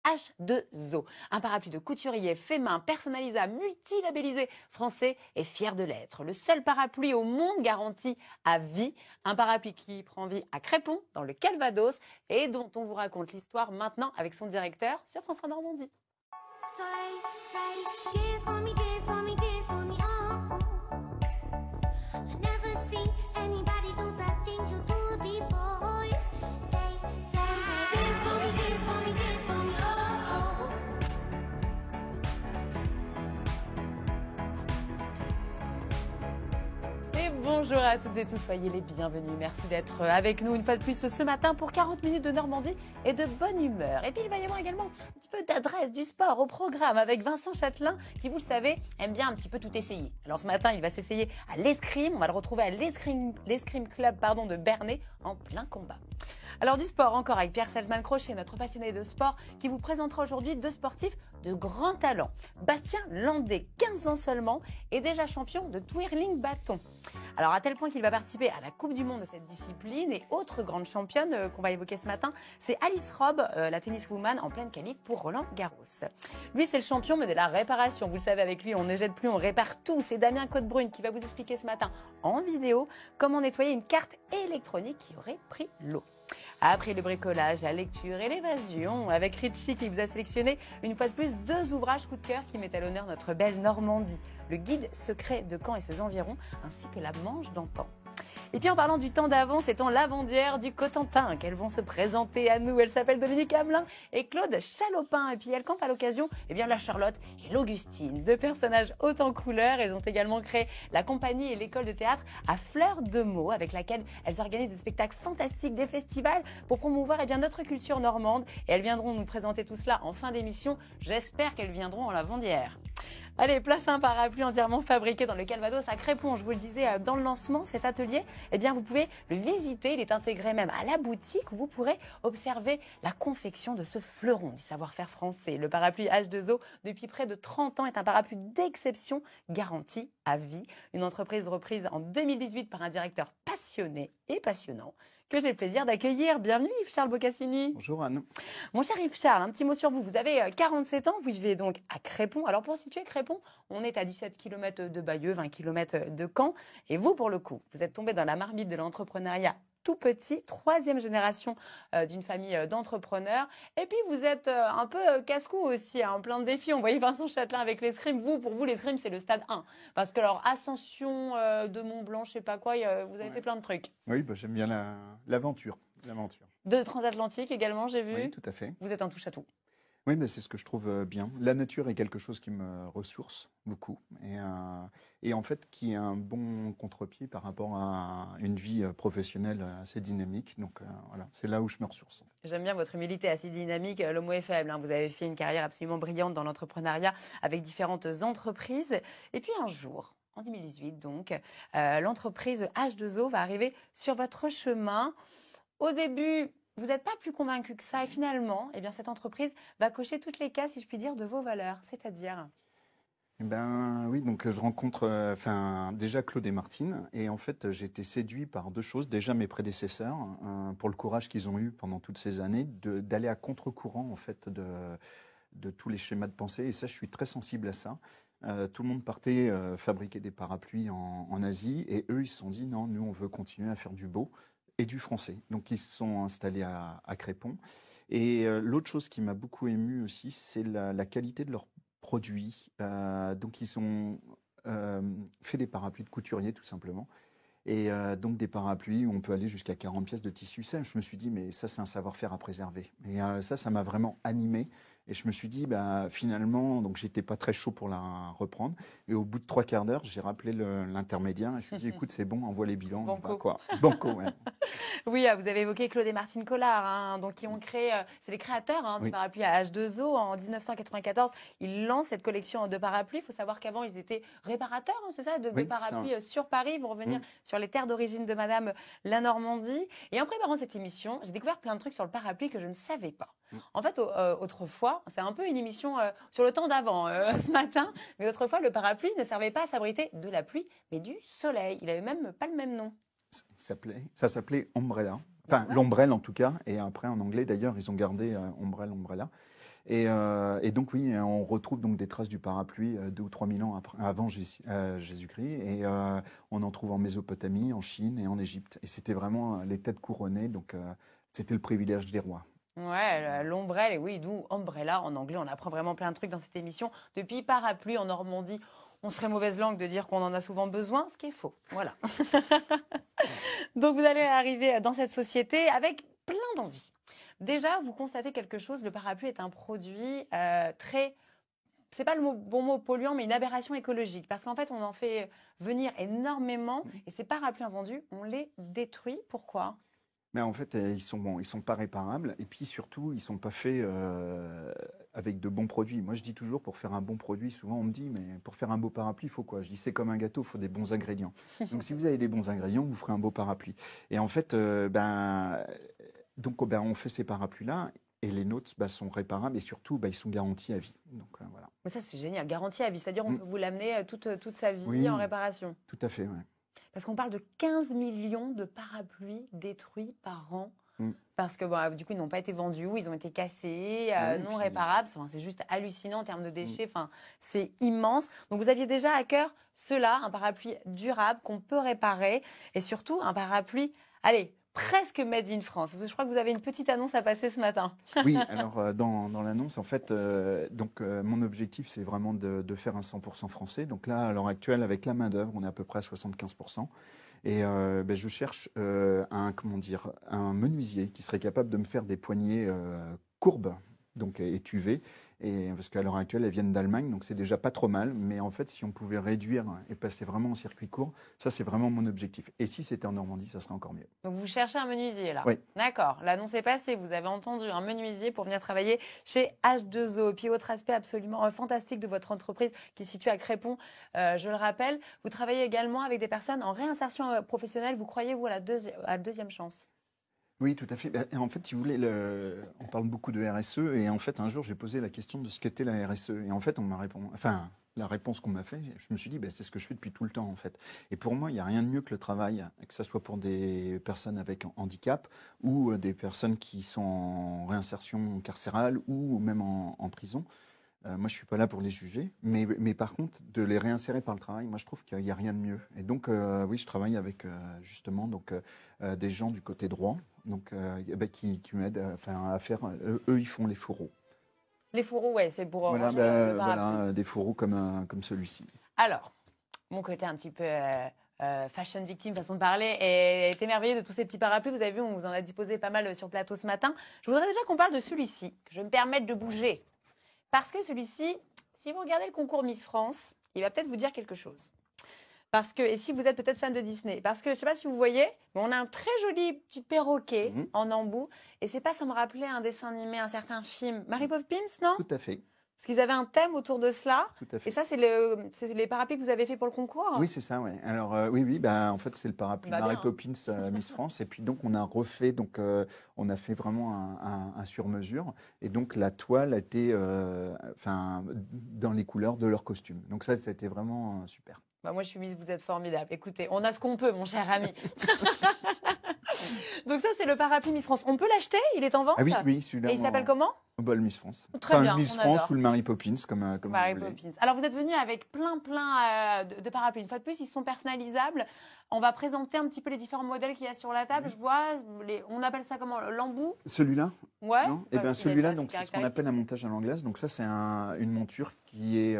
H2O. Un parapluie de couturier fait main, personnalisable, multilabellisé, français et fier de l'être. Le seul parapluie au monde garanti à vie. Un parapluie qui prend vie à Crépon, dans le Calvados, et dont on vous raconte l'histoire maintenant avec son directeur sur France 3 Normandie. Bonjour à toutes et tous, soyez les bienvenus. Merci d'être avec nous une fois de plus ce matin pour 40 minutes de Normandie et de bonne humeur. Et puis il va y avoir également un petit peu d'adresse du sport au programme avec Vincent Châtelain qui, vous le savez, aime bien un petit peu tout essayer. Alors ce matin, il va s'essayer à l'escrime. On va le retrouver à l'escrime club de Bernay en plein combat. Alors du sport encore avec Pierre Salzman-Crochet, notre passionné de sport, qui vous présentera aujourd'hui deux sportifs de grand talent. Bastien Landais, 15 ans seulement, est déjà champion de twirling bâton. Alors à tel point qu'il va participer à la Coupe du Monde de cette discipline. Et autre grande championne qu'on va évoquer ce matin, c'est Alice Robb, la tenniswoman en pleine qualif pour Roland Garros. Lui, c'est le champion mais de la réparation. Vous le savez, avec lui, on ne jette plus, on répare tout. C'est Damien Côte-Brune qui va vous expliquer ce matin en vidéo comment nettoyer une carte électronique qui aurait pris l'eau. Après le bricolage, la lecture et l'évasion, avec Richie qui vous a sélectionné une fois de plus deux ouvrages coup de cœur qui mettent à l'honneur notre belle Normandie. Le guide secret de Caen et ses environs, ainsi que la Manche d'antan. Et puis en parlant du temps d'avant, c'est en lavandière du Cotentin qu'elles vont se présenter à nous. Elles s'appellent Dominique Hamelin et Claude Chalopin. Et puis elles campent à l'occasion la Charlotte et l'Augustine. Deux personnages haut en couleur. Elles ont également créé la compagnie et l'école de théâtre à Fleur de Meaux, avec laquelle elles organisent des spectacles fantastiques, des festivals pour promouvoir notre culture normande. Et elles viendront nous présenter tout cela en fin d'émission. J'espère qu'elles viendront en lavandière. Allez, place à un parapluie entièrement fabriqué dans le Calvados à Crépon. Je vous le disais dans le lancement, cet atelier, vous pouvez le visiter. Il est intégré même à la boutique où vous pourrez observer la confection de ce fleuron du savoir-faire français. Le parapluie H2O, depuis près de 30 ans, est un parapluie d'exception garanti à vie. Une entreprise reprise en 2018 par un directeur passionné et passionnant que j'ai le plaisir d'accueillir. Bienvenue Yves-Charles Boccassini. Bonjour Anne. Mon cher Yves-Charles, un petit mot sur vous. Vous avez 47 ans, vous vivez donc à Crépon. Alors pour situer Crépon, on est à 17 km de Bayeux, 20 km de Caen. Et vous, pour le coup, vous êtes tombé dans la marmite de l'entrepreneuriat tout petit, troisième génération d'une famille d'entrepreneurs. Et puis vous êtes un peu casse-cou aussi, plein de défis. On voyait Vincent Châtelain avec l'escrime. Pour vous, l'escrime, c'est le stade 1. Parce que alors, ascension de Mont-Blanc, je sais pas quoi, vous avez fait plein de trucs. Oui, j'aime bien l'aventure. De transatlantique également, j'ai vu. Oui, tout à fait. Vous êtes un touche-à-tout. Oui, c'est ce que je trouve bien. La nature est quelque chose qui me ressource beaucoup et en fait qui est un bon contre-pied par rapport à une vie professionnelle assez dynamique. Donc voilà, c'est là où je me ressource. En fait. J'aime bien votre humilité assez dynamique. Le mot est faible. Vous avez fait une carrière absolument brillante dans l'entrepreneuriat avec différentes entreprises. Et puis un jour, en 2018 donc, l'entreprise H2O va arriver sur votre chemin. Au début, vous n'êtes pas plus convaincu que ça. Et finalement, cette entreprise va cocher toutes les cases, si je puis dire, de vos valeurs. C'est-à-dire oui, donc je rencontre déjà Claude et Martine. Et en fait, j'ai été séduit par deux choses. Déjà, mes prédécesseurs, pour le courage qu'ils ont eu pendant toutes ces années, d'aller à contre-courant en fait, de tous les schémas de pensée. Et ça, je suis très sensible à ça. Tout le monde partait fabriquer des parapluies en Asie. Et eux, ils se sont dit, non, nous, on veut continuer à faire du beau et du français. Donc, ils se sont installés à Crépon. Et l'autre chose qui m'a beaucoup ému aussi, c'est la qualité de leurs produits. Donc, ils ont fait des parapluies de couturier, tout simplement. Et donc, des parapluies où on peut aller jusqu'à 40 pièces de tissu sèche. Je me suis dit, mais ça, c'est un savoir-faire à préserver. Et ça m'a vraiment animé. Et je me suis dit, finalement, donc j'étais pas très chaud pour la reprendre. Et au bout de 3/4 d'heure, j'ai rappelé l'intermédiaire. Et je me suis dit, écoute, c'est bon, envoie les bilans. Banco. Quoi. Banco, ouais. Oui, vous avez évoqué Claude et Martine Collard, donc qui ont créé, c'est les créateurs du parapluie à H2O. En 1994, ils lancent cette collection de parapluies. Il faut savoir qu'avant, ils étaient réparateurs, c'est ça, de parapluies sur Paris. Vous revenir sur les terres d'origine de Madame la Normandie. Et en préparant cette émission, j'ai découvert plein de trucs sur le parapluie que je ne savais pas. En fait, autrefois, c'est un peu une émission sur le temps d'avant ce matin, mais autrefois, le parapluie ne servait pas à s'abriter de la pluie, mais du soleil. Il n'avait même pas le même nom. Ça s'appelait Ombrella. Enfin, l'ombrelle en tout cas. Et après, en anglais, d'ailleurs, ils ont gardé Ombrella. Et donc oui, on retrouve donc des traces du parapluie 2 ou 3 000 ans avant Jésus-Christ. Et on en trouve en Mésopotamie, en Chine et en Égypte. Et c'était vraiment les têtes couronnées, donc c'était le privilège des rois. Ouais, l'ombrelle, et oui, d'où umbrella en anglais. On apprend vraiment plein de trucs dans cette émission. Depuis parapluie en Normandie, on serait mauvaise langue de dire qu'on en a souvent besoin, ce qui est faux. Voilà. Donc vous allez arriver dans cette société avec plein d'envie. Déjà, vous constatez quelque chose, le parapluie est un produit très, c'est pas le bon mot polluant, mais une aberration écologique. Parce qu'en fait, on en fait venir énormément et ces parapluies invendus, on les détruit. Pourquoi? Mais en fait, ils sont pas réparables et puis surtout, ils sont pas faits avec de bons produits. Moi, je dis toujours, pour faire un bon produit, souvent on me dit, mais pour faire un beau parapluie, il faut quoi? Je dis, c'est comme un gâteau, il faut des bons ingrédients. Donc, si vous avez des bons ingrédients, vous ferez un beau parapluie. Et en fait, on fait ces parapluies-là et les nôtres sont réparables et surtout, ils sont garantis à vie. Donc, voilà. Mais ça, c'est génial. Garantie à vie, c'est-à-dire on Mm. peut vous l'amener toute sa vie Oui, en réparation. tout à fait, ouais. Parce qu'on parle de 15 millions de parapluies détruits par an. Mm. Parce que du coup, ils n'ont pas été vendus, ils ont été cassés, Ouais, et non puis- réparables. Enfin, c'est juste hallucinant en termes de déchets. Enfin, c'est immense. Donc, vous aviez déjà à cœur cela, un parapluie durable qu'on peut réparer. Et surtout, un parapluie, allez, presque made in France. Parce que je crois que vous avez une petite annonce à passer ce matin. Oui, alors dans l'annonce, en fait, mon objectif, c'est vraiment de faire un 100% français. Donc là, à l'heure actuelle, avec la main-d'œuvre, on est à peu près à 75%. Et je cherche un menuisier qui serait capable de me faire des poignées courbes, donc étuvées. Et parce qu'à l'heure actuelle, elles viennent d'Allemagne, donc c'est déjà pas trop mal. Mais en fait, si on pouvait réduire et passer vraiment en circuit court, ça, c'est vraiment mon objectif. Et si c'était en Normandie, ça serait encore mieux. Donc, vous cherchez un menuisier, là. Oui. D'accord. L'annonce est passée. Vous avez entendu un menuisier pour venir travailler chez H2O. Puis, autre aspect absolument fantastique de votre entreprise qui se situe à Crépon, je le rappelle, vous travaillez également avec des personnes en réinsertion professionnelle. Vous croyez, vous, à la deuxième chance? Oui, tout à fait. En fait, si vous voulez, on parle beaucoup de RSE et en fait, un jour, j'ai posé la question de ce qu'était la RSE et en fait, on m'a répondu, enfin, la réponse qu'on m'a fait, je me suis dit, c'est ce que je fais depuis tout le temps en fait. Et pour moi, il n'y a rien de mieux que le travail, que ce soit pour des personnes avec un handicap ou des personnes qui sont en réinsertion carcérale ou même en prison. Moi, je suis pas là pour les juger, mais par contre, de les réinsérer par le travail, moi, je trouve qu'il n'y a rien de mieux. Et donc, oui, je travaille avec justement des gens du côté droit, donc qui m'aident à faire. Eux, ils font les fourreaux. Les fourreaux, ouais, c'est pour Voilà, ranger le parapluie. voilà, des fourreaux comme celui-ci. Alors, mon côté un petit peu fashion victime, façon de parler, est émerveillé de tous ces petits parapluies. Vous avez vu, on vous en a disposé pas mal sur plateau ce matin. Je voudrais déjà qu'on parle de celui-ci, que je vais me permettre de bouger. Parce que celui-ci, si vous regardez le concours Miss France, il va peut-être vous dire quelque chose. Parce que, et si vous êtes peut-être fan de Disney, parce que je ne sais pas si vous voyez, mais on a un très joli petit perroquet en embout. Et c'est pas sans me rappeler un dessin animé, un certain film. Mary Poppins, non? Tout à fait. Parce qu'ils avaient un thème autour de cela. Tout à fait. Et ça, c'est les parapluies que vous avez fait pour le concours? Oui, c'est ça, ouais. Alors, oui, en fait, c'est le parapluie Bah, Mary bien. Poppins Miss France. Et puis, donc, on a refait, on a fait vraiment un sur-mesure. Et donc, la toile a été dans les couleurs de leur costume. Donc, ça a été vraiment super. Bah, moi, je suis Miss, vous êtes formidable. Écoutez, on a ce qu'on peut, mon cher ami. Donc ça, c'est le parapluie Miss France. On peut l'acheter? Il est en vente? Ah oui, celui-là. Et il s'appelle comment? Le Miss France. Très bien, Le Miss on France adore. ou le Mary Poppins, comme Mary vous voulez. Poppins. Alors, vous êtes venu avec plein de parapluies. Une fois de plus, ils sont personnalisables. On va présenter un petit peu les différents modèles qu'il y a sur la table. Je vois, on appelle ça comment? L'embout? Celui-là? Ouais. Non. Eh bien, celui-là, c'est ce qu'on appelle un montage à l'anglaise. Donc ça, c'est une monture qui est,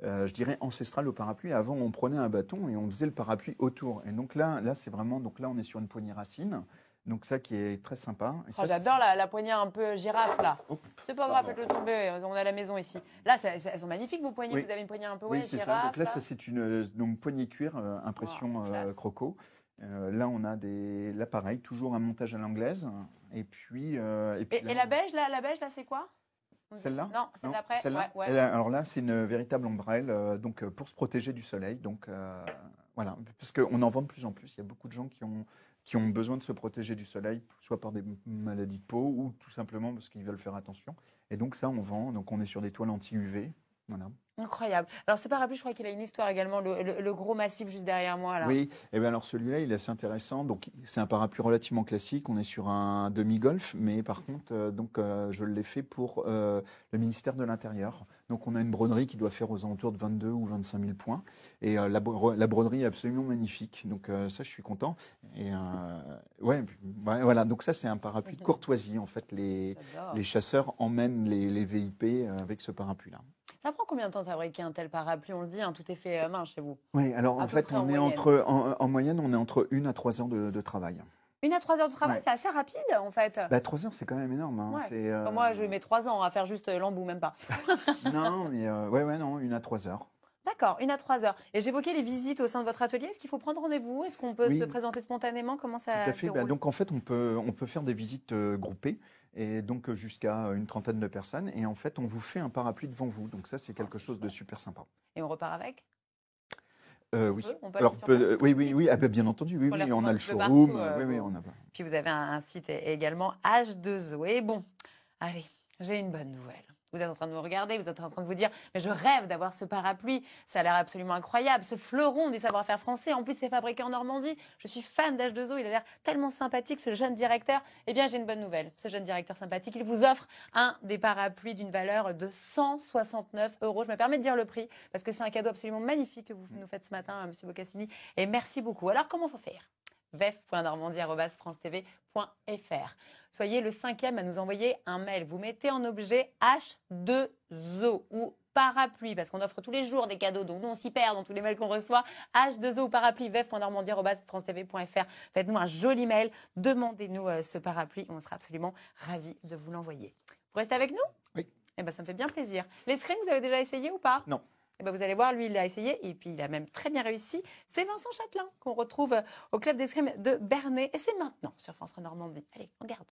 je dirais, ancestrale au parapluie. Avant, on prenait un bâton et on faisait le parapluie autour. Et donc là, c'est vraiment, donc là, on est sur une poignée racine. Donc ça qui est très sympa. Et ça, j'adore la poignée un peu girafe là. Hop, C'est pas grave, faites-le tomber. On est à la maison ici. Là, elles sont magnifiques vos poignées. Oui. Vous avez une poignée un peu Oui, c'est girafe. ça. Donc là, ça c'est une poignée cuir, impression classe. croco. Là, on a là pareil, toujours un montage à l'anglaise. Et puis là, la beige là, c'est quoi? Celle-là? Non, celle d'après. Celle-là. Ouais. Alors là, c'est une véritable ombrelle, pour se protéger du soleil. Donc voilà, parce qu'on en vend de plus en plus. Il y a beaucoup de gens qui ont besoin de se protéger du soleil, soit par des maladies de peau ou tout simplement parce qu'ils veulent faire attention. Et donc ça, on vend. Donc on est sur des toiles anti-UV. Voilà. Incroyable. Alors ce parapluie, je crois qu'il a une histoire également, le gros massif juste derrière moi là. Oui, et bien alors celui-là, il est assez intéressant. Donc c'est un parapluie relativement classique. On est sur un demi-golf, mais par contre, je l'ai fait pour le ministère de l'Intérieur. Donc on a une broderie qui doit faire aux alentours de 22 ou 25 000 points. Et la broderie est absolument magnifique. Donc ça, je suis content. Et ouais, voilà. Donc ça, c'est un parapluie de courtoisie. En fait, les J'adore. chasseurs emmènent les VIP avec ce parapluie-là. Ça prend combien de temps de fabriquer un tel parapluie? On le dit, hein, tout est fait main chez vous. Oui, alors À en peu fait, près en on est moyenne. en moyenne, on est entre 1 à 3 heures de travail. 1 à 3 heures de travail, Ouais. c'est assez rapide en fait. Bah, 3 heures, c'est quand même énorme. Hein. Ouais. C'est, Enfin, moi, je mets 3 ans à faire juste l'embout, même pas. Non, mais ouais, non, 1 à 3 heures. D'accord, 1 à 3 heures. Et j'évoquais les visites au sein de votre atelier. Est-ce qu'il faut prendre rendez-vous? Est-ce qu'on peut Oui, se présenter spontanément? Comment tout ça à se fait. Bah, déroule? donc en fait, on peut faire des visites groupées et donc jusqu'à une trentaine de personnes. Et en fait, on vous fait un parapluie devant vous. Donc ça, c'est Oh, quelque c'est chose de chouette. super sympa. Et on repart avec? Oui. On peut Alors, acheter sur place? oui, ah, bah, bien entendu, oui, On les oui, retrouve on un a le petit peu partout. showroom. Oui, oui, on a. Puis vous avez un site également H2O. Et bon, allez, j'ai une bonne nouvelle. Vous êtes en train de me regarder, vous êtes en train de vous dire, mais je rêve d'avoir ce parapluie, ça a l'air absolument incroyable, ce fleuron du savoir-faire français, en plus c'est fabriqué en Normandie, je suis fan d'H2O, il a l'air tellement sympathique ce jeune directeur. Eh bien j'ai une bonne nouvelle, ce jeune directeur sympathique, il vous offre un des parapluies d'une valeur de 169 euros. Je me permets de dire le prix, parce que c'est un cadeau absolument magnifique que vous nous faites ce matin, Monsieur Boccassini, et merci beaucoup. Alors comment faut faire? vef.normandie@francetv.fr. Soyez le 5e à nous envoyer un mail. Vous mettez en objet H2O ou parapluie, parce qu'on offre tous les jours des cadeaux, donc nous on s'y perd dans tous les mails qu'on reçoit. H2O ou parapluie, vef.normandie@francetv.fr. Faites-nous un joli mail, demandez-nous ce parapluie, on sera absolument ravis de vous l'envoyer. Vous restez avec nous? Oui. Eh ben, ça me fait bien plaisir. L'escrime, vous avez déjà essayé ou pas? Non. Eh ben, vous allez voir, lui, il l'a essayé et puis il a même très bien réussi. C'est Vincent Châtelain qu'on retrouve au club d'escrime de Bernay. Et c'est maintenant sur France Normandie. Allez, on garde.